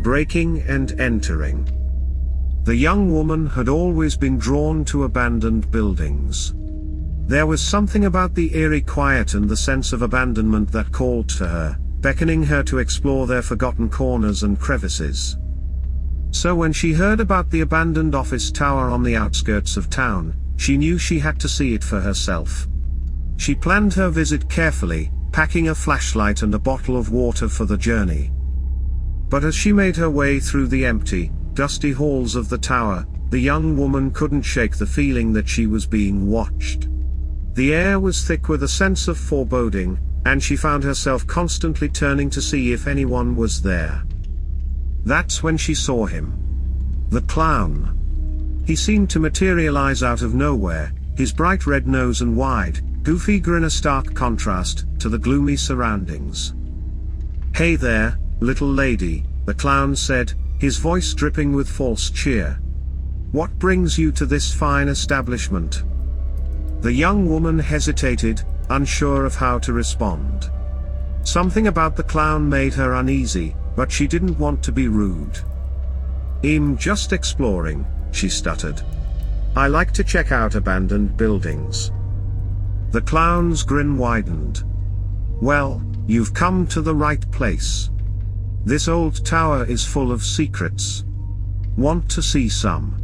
breaking and entering. The young woman had always been drawn to abandoned buildings. There was something about the eerie quiet and the sense of abandonment that called to her, beckoning her to explore their forgotten corners and crevices. So when she heard about the abandoned office tower on the outskirts of town, she knew she had to see it for herself. She planned her visit carefully, packing a flashlight and a bottle of water for the journey. But as she made her way through the empty, dusty halls of the tower, the young woman couldn't shake the feeling that she was being watched. The air was thick with a sense of foreboding, and she found herself constantly turning to see if anyone was there. That's when she saw him. The clown. He seemed to materialize out of nowhere, his bright red nose and wide, goofy grin a stark contrast to the gloomy surroundings. "Hey there, little lady," the clown said, his voice dripping with false cheer. "What brings you to this fine establishment?" The young woman hesitated, unsure of how to respond. Something about the clown made her uneasy, but she didn't want to be rude. "I'm just exploring," she stuttered. "I like to check out abandoned buildings." The clown's grin widened. "Well, you've come to the right place. This old tower is full of secrets. Want to see some?"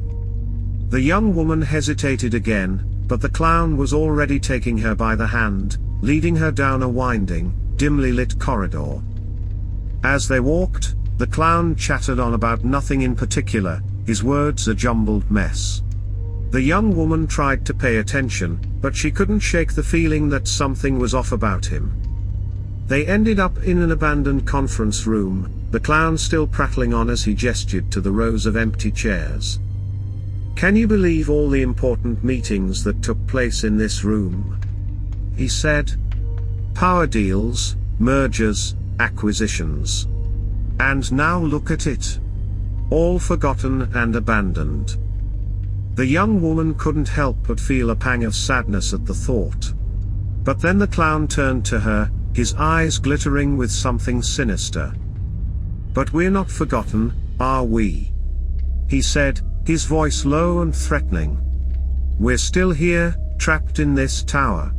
The young woman hesitated again, but the clown was already taking her by the hand, leading her down a winding, dimly lit corridor. As they walked, the clown chattered on about nothing in particular, his words a jumbled mess. The young woman tried to pay attention, but she couldn't shake the feeling that something was off about him. They ended up in an abandoned conference room, the clown still prattling on as he gestured to the rows of empty chairs. "Can you believe all the important meetings that took place in this room?" he said. "Power deals, mergers, acquisitions. And now look at it. All forgotten and abandoned." The young woman couldn't help but feel a pang of sadness at the thought. But then the clown turned to her, his eyes glittering with something sinister. "But we're not forgotten, are we?" he said, his voice low and threatening. "We're still here, trapped in this tower.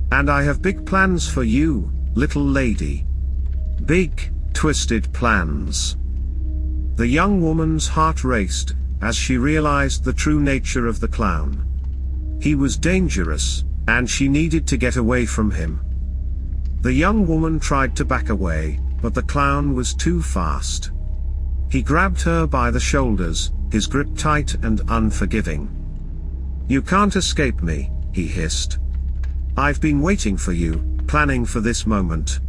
And I have big plans for you, little lady. Big, twisted plans." The young woman's heart raced, as she realized the true nature of the clown. He was dangerous, and she needed to get away from him. The young woman tried to back away, but the clown was too fast. He grabbed her by the shoulders, his grip tight and unforgiving. "You can't escape me," he hissed. "I've been waiting for you, planning for this moment.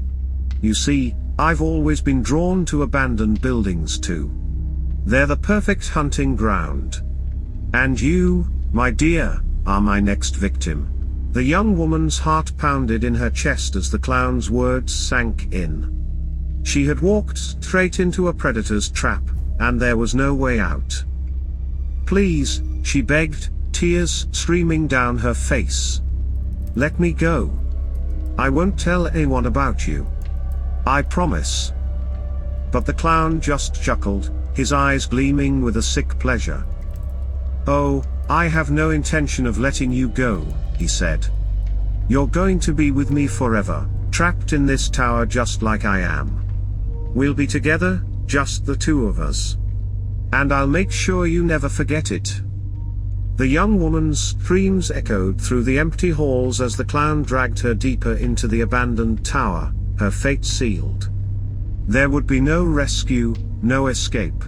You see, I've always been drawn to abandoned buildings too. They're the perfect hunting ground. And you, my dear, are my next victim." The young woman's heart pounded in her chest as the clown's words sank in. She had walked straight into a predator's trap, and there was no way out. "Please," she begged, tears streaming down her face. "Let me go. I won't tell anyone about you. I promise." But the clown just chuckled, his eyes gleaming with a sick pleasure. "Oh, I have no intention of letting you go," he said. "You're going to be with me forever, trapped in this tower just like I am. We'll be together, just the two of us. And I'll make sure you never forget it." The young woman's screams echoed through the empty halls as the clown dragged her deeper into the abandoned tower, her fate sealed. There would be no rescue, no escape.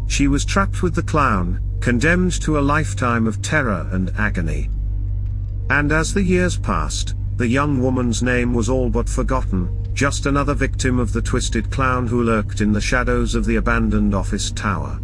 She was trapped with the clown, condemned to a lifetime of terror and agony. And as the years passed, the young woman's name was all but forgotten, just another victim of the twisted clown who lurked in the shadows of the abandoned office tower.